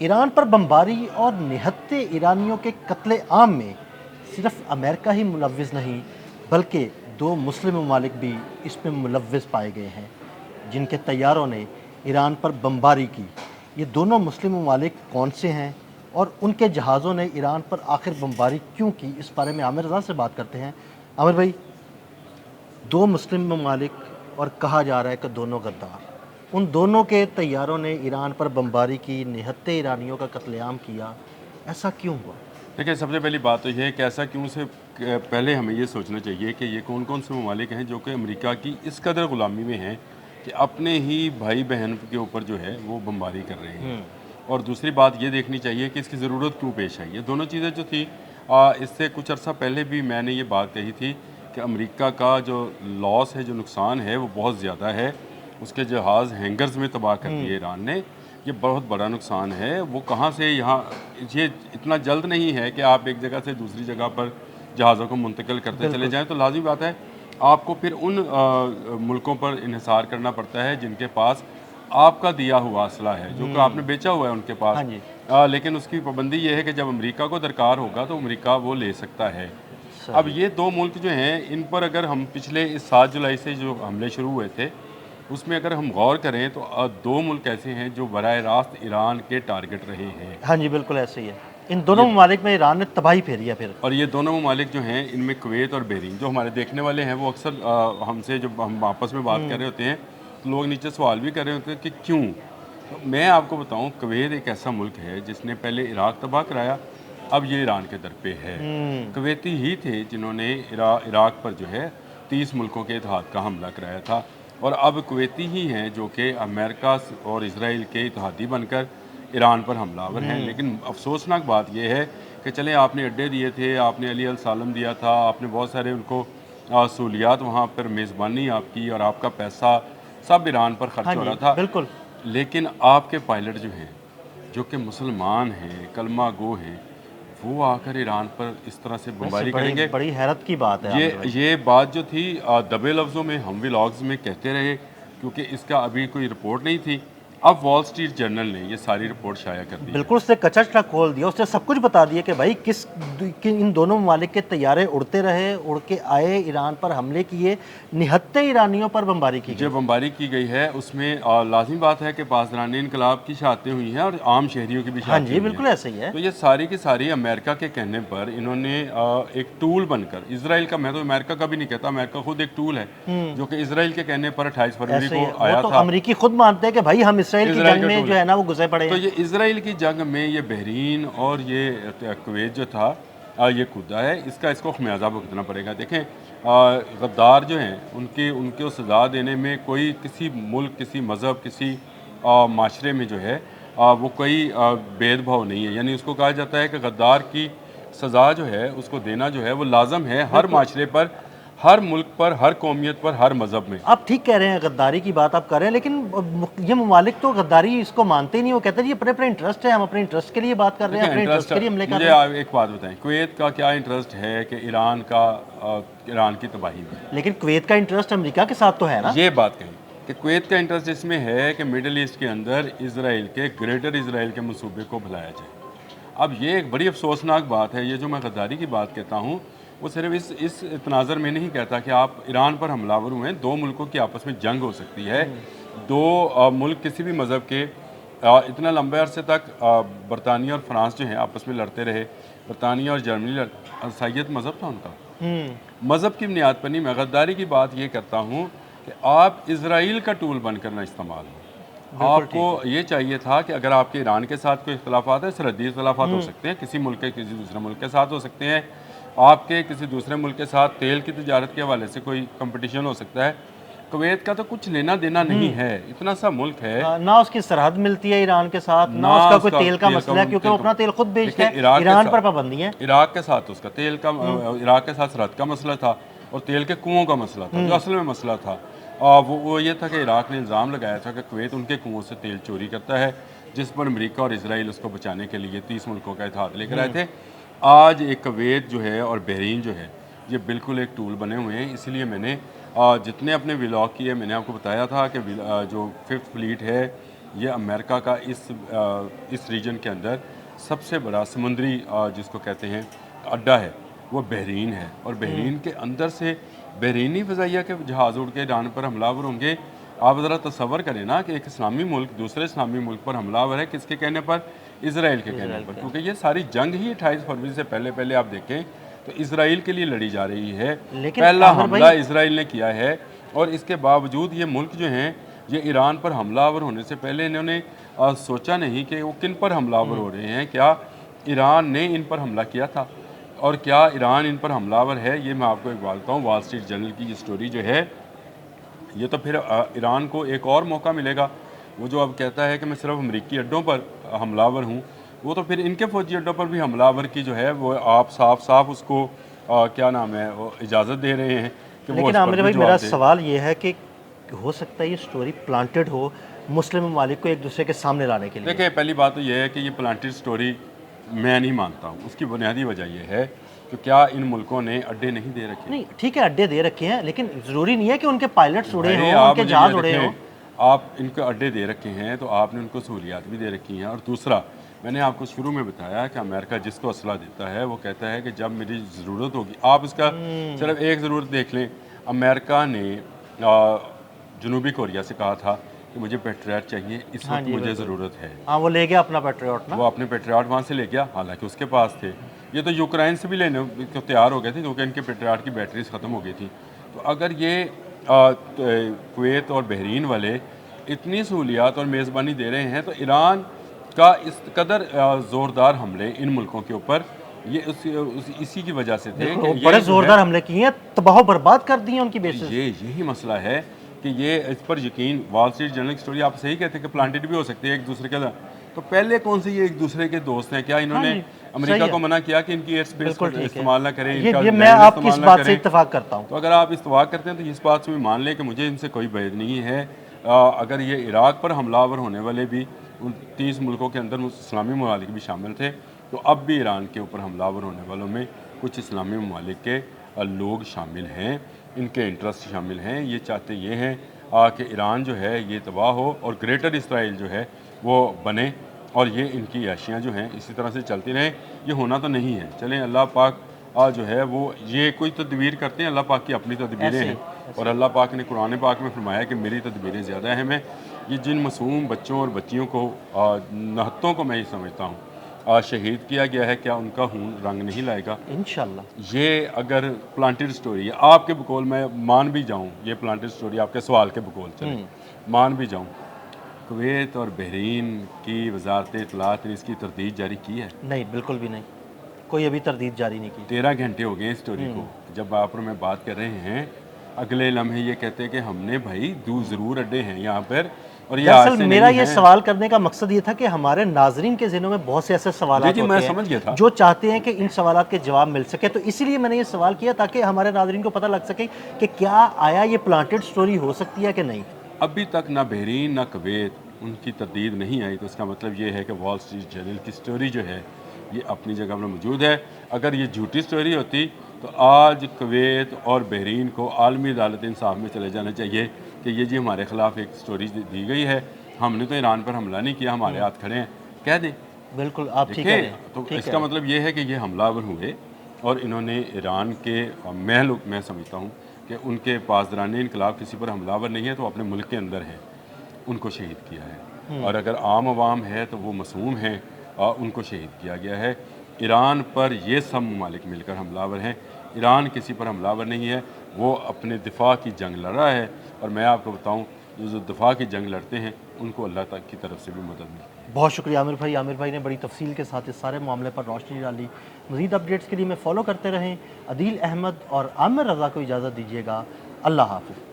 Iran पर बमबारी और निहत्थे ईरानियों के कत्ले आम में सिर्फ अमेरिका ही मुलव्विस नहीं बल्कि दो मुस्लिम ममालिक भी इसमें मुलव्विस पाए गए हैं जिनके तैयारों ने ईरान पर बमबारी की। ये दोनों मुस्लिम ममालिक कौन से हैं और उनके जहाज़ों ने ईरान पर आखिर बमबारी क्यों की, इस बारे में आमिर रज़ा से बात करते हैं। आमिर भाई, दो मुस्लिम ममालिक और कहा जा रहा है कि दोनों गद्दार, उन दोनों के तैयारों ने ईरान पर बमबारी की, निहत्थे ईरानियों का कत्लेआम किया, ऐसा क्यों हुआ? देखिए, सबसे पहली बात तो ये है कि ऐसा क्यों से पहले हमें ये सोचना चाहिए कि ये कौन कौन से ममालिक हैं जो कि अमेरिका की इस कदर ग़ुलामी में हैं कि अपने ही भाई बहन के ऊपर जो है वो बमबारी कर रहे हैं। और दूसरी बात ये देखनी चाहिए कि इसकी ज़रूरत क्यों पेश आई। ये दोनों चीज़ें जो थी, इससे कुछ अर्सा पहले भी मैंने ये बात कही थी कि अमेरिका का जो लॉस है, जो नुकसान है, वो बहुत ज़्यादा है। उसके जहाज़ हैंगर्स में तबाह कर दिए ईरान ने। ये बहुत बड़ा नुकसान है। वो कहाँ से यहाँ, ये इतना जल्द नहीं है कि आप एक जगह से दूसरी जगह पर जहाज़ों को मुंतकिल करते चले जाएं। तो लाज़मी बात है आपको फिर उन मुल्कों पर इन्हिसार करना पड़ता है जिनके पास आपका दिया हुआ असला है, जो कि आपने बेचा हुआ है उनके पास। हाँ जी। लेकिन उसकी पाबंदी ये है कि जब अमेरिका को दरकार होगा तो अमेरिका वो ले सकता है। अब सही। ये दो मुल्क जो हैं, इन पर अगर हम पिछले इस 7 जुलाई से जो हमले शुरू हुए थे उसमें अगर हम गौर करें तो दो मुल्क ऐसे हैं जो बराह रास्त ईरान के टारगेट रहे हैं। हाँ जी, बिल्कुल ऐसे ही है। इन दोनों ममालिक में ईरान ने तबाही फेरी है फिर। और ये दोनों ममालिक जो हैं, इनमें कुवैत और बहरीन, जो हमारे देखने वाले हैं वो अक्सर हमसे जब हम आपस में बात कर रहे होते हैं तो लोग नीचे सवाल भी कर रहे होते हैं कि क्यों। तो मैं आपको बताऊं, कुवैत एक ऐसा मुल्क है जिसने पहले इराक तबाह कराया, अब ये ईरान के दर पे है। कुवैती ही थे जिन्होंने इराक पर जो है 30 मुल्कों के इत्तेहाद का हमला कराया था। और अब कुवैती ही हैं जो कि अमेरिका और इसराइल के इत्तेहादी बनकर ईरान पर हमलावर हैं। लेकिन अफसोसनाक बात यह है कि चलें, आपने अड्डे दिए थे, आपने अली अल सालम दिया था, आपने बहुत सारे उनको सहूलियात वहाँ पर मेज़बानी आपकी और आपका पैसा सब ईरान पर हाँ खर्च हो जी, रहा था। बिल्कुल। लेकिन आपके पायलट जो हैं, जो कि मुसलमान हैं, कलमा गो हैं, वो आकर ईरान पर इस तरह से वैसे बमबारी बड़ी करेंगे। बड़ी हैरत की बात है ये आमिर भाई। ये बात जो थी दबे लफ्ज़ों में हम व्लॉग्स में कहते रहे, क्योंकि इसका अभी कोई रिपोर्ट नहीं थी। अब वॉल स्ट्रीट जर्नल ने ये सारी रिपोर्ट शाया कर दी है। बिल्कुल, उसने कचरा खोल दिया, उसने सब कुछ बता दिया कि भाई कि इन दोनों ममालिक के तैयारे उड़ते रहे, उड़ के आए, ईरान पर हमले किए, निहत्थे ईरानियों पर बमबारी की जो गई। बमबारी की गई है उसमें लाजिम बात है कि पासदारान इनकलाब की शहादतें हुई हैं और आम शहरियों की भी हाँ शहादतें जी, हुई बिल्कुल हैं। ऐसे ही है। तो ये सारी की सारी अमेरिका के कहने पर इन्होंने एक टूल बनकर इसराइल का, मैं तो अमेरिका का भी नहीं कहता, अमेरिका खुद एक टूल है जो कि इसराइल के कहने पर 28 फरवरी ऐसे ही को है, वो आया तो था। अमरीकी खुद मानते हैं कि भाई हम इसराइल की इसराइल जंग का में टूल जो है। है ना वो घुसे पड़े तो हैं। ये इसराइल की जंग में ये बहरीन और ये कुवैत जो था, ये कूदा है। इसको खमियाजा भुगतना पड़ेगा। देखें, गद्दार जो हैं उनको सज़ा देने में कोई किसी मुल्क, किसी मज़हब, किसी माशरे में जो है वो कोई भेदभाव नहीं है। यानी उसको कहा जाता है कि गद्दार की सज़ा जो है उसको देना जो है वो लाजम है हर बिल्कुल। माशरे पर, हर मुल्क पर, हर कौमियत पर, हर मज़हब में। आप ठीक कह रहे हैं, गद्दारी की बात आप कर रहे हैं, लेकिन ये ममालिक तो गद्दारी इसको मानते ही नहीं। वो कहते हैं जी अपने अपने इंटरेस्ट है, हम अपने इंटरेस्ट के लिए बात कर रहे हैं, देखिए, अपने इंटरेस्ट, इंटरेस्ट के लिए हमले कर मुझे रहे हैं। आप एक बात बताएं, कुवैत का क्या इंटरेस्ट है कि ईरान की तबाही में? लेकिन कुवैत का इंटरेस्ट अमेरिका के साथ तो है ना। ये बात कही कि कुवैत का इंटरेस्ट इसमें है कि मिडल ईस्ट के अंदर इसराइल के, ग्रेटर इसराइल के मंसूबे को भुलाया जाए। अब ये एक बड़ी अफसोसनाक बात है। ये जो मैं गद्दारी की बात कहता हूँ वो सिर्फ इस तनाज़र में नहीं कहता कि आप ईरान पर हमलावर हुए हैं। दो मुल्कों की आपस में जंग हो सकती है। दो मुल्क किसी भी मज़हब के इतना लंबे अरसे तक बरतानिया और फ्रांस जो हैं आपस में लड़ते रहे। बरतानिया और जर्मनी ईसाईयत मज़हब था उनका, मज़हब की बुनियाद पर नहीं। मैं गद्दारी की बात ये करता हूँ कि आप इसराइल का टूल बनकर ना इस्तेमाल हो। बिल्कुल ठीक आपको है। ये चाहिए था कि अगर आपके ईरान के साथ कोई इख्तलाफात है, सरहदी इख्तलाफात हो सकते हैं, किसी मुल्क के किसी दूसरे मुल्क के साथ हो सकते हैं, आपके किसी दूसरे मुल्क के साथ तेल की तजारत के हवाले से कोई कंपटीशन हो सकता है। कुवैत का तो कुछ लेना देना नहीं है, इतना सा मुल्क है। ना उसकी सरहद मिलती है ईरान के साथ, ना ना उसका कोई उसका तेल का मसला है, क्योंकि वो अपना तेल खुद बेचता देखिए, है। ईरान पर पाबंदी है। इराक के साथ उसका तेल का, इराक के साथ सरहद का मसला था और तेल के कुओं का मसला था, जो असल में मसला था। वो ये था कि इराक ने इल्ज़ाम लगाया था कि कुवैत उनके कुओं से तेल चोरी करता है, जिस पर अमेरिका और इसराइल उसको बचाने के लिए 30 मुल्कों का इत्तेहाद लेकर आए थे। आज एक कुवैत जो है और बहरीन जो है, ये बिल्कुल एक टूल बने हुए हैं। इसलिए मैंने जितने अपने व्लॉग किए, मैंने आपको बताया था कि जो 5th फ्लीट है ये अमेरिका का इस रीजन के अंदर सबसे बड़ा समुद्री जिसको कहते हैं अड्डा है, वो बहरीन है। और बहरीन के अंदर से बहरीनी फ़ज़ाइया के जहाज़ उड़ के ईरान पर हमलावर होंगे। आप ज़रा तसव्वुर करें ना कि एक इस्लामी मुल्क दूसरे इस्लामी मुल्क पर हमलावर है, किसके कहने पर? इसराइल के कहने पर। क्योंकि ये सारी जंग ही 28 फरवरी से पहले आप देखें तो इसराइल के लिए लड़ी जा रही है। पहला हमला इसराइल ने किया है और इसके बावजूद ये मुल्क जो हैं ये ईरान पर हमलावर होने से पहले इन्होंने सोचा नहीं कि वो किन पर हमलावर हो रहे हैं। क्या ईरान ने इन पर हमला किया था और क्या ईरान इन पर हमलावर है? ये मैं आपको एक बात बताऊँ, वॉल स्ट्रीट जर्नल की ये स्टोरी जो है, ये तो फिर ईरान को एक और मौका मिलेगा। वो जो अब कहता है कि मैं सिर्फ अमरीकी अड्डों पर हमलावर हूँ, वो तो फिर इनके फौजी अड्डों पर भी हमलावर की जो है वो आप साफ उसको क्या नाम है वो इजाज़त दे रहे हैं कि वो। लेकिन आमिर भाई मेरा सवाल ये है कि हो सकता है ये स्टोरी प्लांटेड हो मुस्लिम ममालिक को एक दूसरे के सामने लाने के लिए। देखिए, पहली बात तो ये है कि ये प्लांटेड स्टोरी मैं नहीं मानता हूँ। उसकी बुनियादी वजह यह है कि क्या इन मुल्कों ने अड्डे नहीं दे रखे? नहीं, ठीक है, अड्डे दे रखे हैं, लेकिन ज़रूरी नहीं है कि उनके पायलट्स उड़े हों, उनके जहाज उड़े हों। आप इनको अड्डे दे रखे हैं तो आपने उनको सहूलियात भी दे रखी हैं। और दूसरा, मैंने आपको शुरू में बताया कि अमेरिका जिसको असला देता है वो कहता है कि जब मेरी ज़रूरत होगी। आप इसका सिर्फ एक ज़रूरत देख लें, अमेरिका ने जनूबी कोरिया से कहा था कि मुझे पेट्रियट चाहिए, इस वक्त मुझे ज़रूरत है। हाँ, वो ले गया अपना पेट्रियट ना, वो अपने पेट्रियट वहाँ से ले गया, हालांकि उसके पास थे। ये तो यूक्रेन से भी लेने को तैयार हो गए थे क्योंकि इनके पेट्रियट की बैटरीज ख़त्म हो गई थी। तो अगर ये कुवैत और बहरीन वाले इतनी सहूलियात और मेज़बानी दे रहे हैं तो ईरान का इस कदर ज़ोरदार हमले इन मुल्कों के ऊपर ये इसी की वजह से थे कि बड़े ज़ोरदार हमले किए हैं, तबाह बर्बाद कर दी है उनकी बेसिस। यही मसला है कि ये इस पर यकीन, वॉल स्ट्रीट जर्नल की स्टोरी आप सही कहते हैं कि प्लांटेड भी हो सकती है एक दूसरे के अंदर। तो पहले कौन से ये एक दूसरे के दोस्त हैं? क्या इन्होंने अमेरिका को मना किया कि इनकी एयर स्पेस को इस्तेमाल ना करें? ये मैं आपकी इस बात से इत्तेफाक करता हूँ। तो अगर आप इत्तेफाक करते हैं तो इस बात से भी मान लें कि मुझे इनसे कोई बैर नहीं है। अगर ये इराक पर हमलावर होने वाले भी 30 मुल्कों के अंदर इस्लामी ममालिक भी शामिल थे, तो अब भी ईरान के ऊपर हमलावर होने वालों में कुछ इस्लामी ममालिक के लोग शामिल हैं, इनके इंटरेस्ट शामिल हैं। ये चाहते ये हैं कि ईरान जो है ये तबाह हो और ग्रेटर इसराइल जो है वो बने और ये इनकी ऐशियाँ जो हैं इसी तरह से चलती रहें। ये होना तो नहीं है। चलें, अल्लाह पाक जो है वो ये कोई तदबीर करते हैं, अल्लाह पाक की अपनी तदबीरें हैं और अल्लाह पाक ने कुरान पाक में फरमाया कि मेरी तदबीरें ज़्यादा अहम हैं। ये जिन मासूम बच्चों और बच्चियों को नहत्तों को मैं ये समझता हूँ शहीद किया गया है, क्या उनका खून रंग नहीं लाएगा? इंशाल्लाह। ये अगर प्लांटेड स्टोरी है, आपके बकौल मैं मान भी जाऊँ, ये प्लांटेड स्टोरी आपके सवाल के बकौल चले मान भी जाऊँ, कुवैत और बहरीन की वजारत इत्तलात ने इसकी तरदीद जारी की है? नहीं, बिल्कुल भी नहीं, कोई अभी तरदीद जारी नहीं की। 13 घंटे हो गए स्टोरी को जब आप और मैं बात कर रहे हैं। अगले लम्हे ये कहते हैं कि हमने भाई ज़रूर अड्डे हैं यहाँ पर। और ये दरअसल मेरा ये सवाल करने का मकसद ये था कि हमारे नाजरीन के ज़हनों में बहुत से ऐसे सवाल होते हैं जो चाहते हैं कि इन सवालात के जवाब मिल सके। तो इसीलिए मैंने ये सवाल किया ताकि हमारे नाजरीन को पता लग सके कि क्या आया ये प्लांटेड स्टोरी हो सकती है कि नहीं। अभी तक ना बहरीन ना कुवैत उनकी तरदीद नहीं आई, तो इसका मतलब ये है कि वॉल स्ट्रीट जर्नल की स्टोरी जो है ये अपनी जगह पर मौजूद है। अगर ये झूठी स्टोरी होती तो आज कुवैत और बहरीन को आलमी अदालत इंसाफ में चले जाना चाहिए कि ये जी हमारे ख़िलाफ़ एक स्टोरी दी गई है, हमने तो ईरान पर हमला नहीं किया, हमारे हाथ खड़े हैं, कह दें। बिल्कुल, आप ठीक है। तो इसका मतलब ये है कि ये हमलावर हुए और इन्होंने ईरान के मैं समझता हूँ कि उनके पासदारान इनकलाब किसी पर हमलावर नहीं है तो अपने मुल्क के अंदर है, उनको शहीद किया है। और अगर आम आवाम है तो वो मासूम हैं, उनको शहीद किया गया है। ईरान पर ये सब ममालिक मिलकर हमलावर हैं, ईरान किसी पर हमलावर नहीं है, वो अपने दिफा की जंग लड़ रहा है। और मैं आपको बताऊं, जो दिफा की जंग लड़ते हैं उनको अल्लाह तक की तरफ से भी मदद मिलती है। बहुत शुक्रिया आमिर भाई। आमिर भाई ने बड़ी तफसील के साथ इस सारे मामले पर रोशनी डाली। मज़ीद अपडेट्स के लिए मैं फॉलो करते रहें। अदील अहमद और आमिर रज़ा को इजाज़त दीजिएगा। अल्लाह हाफ़िज़।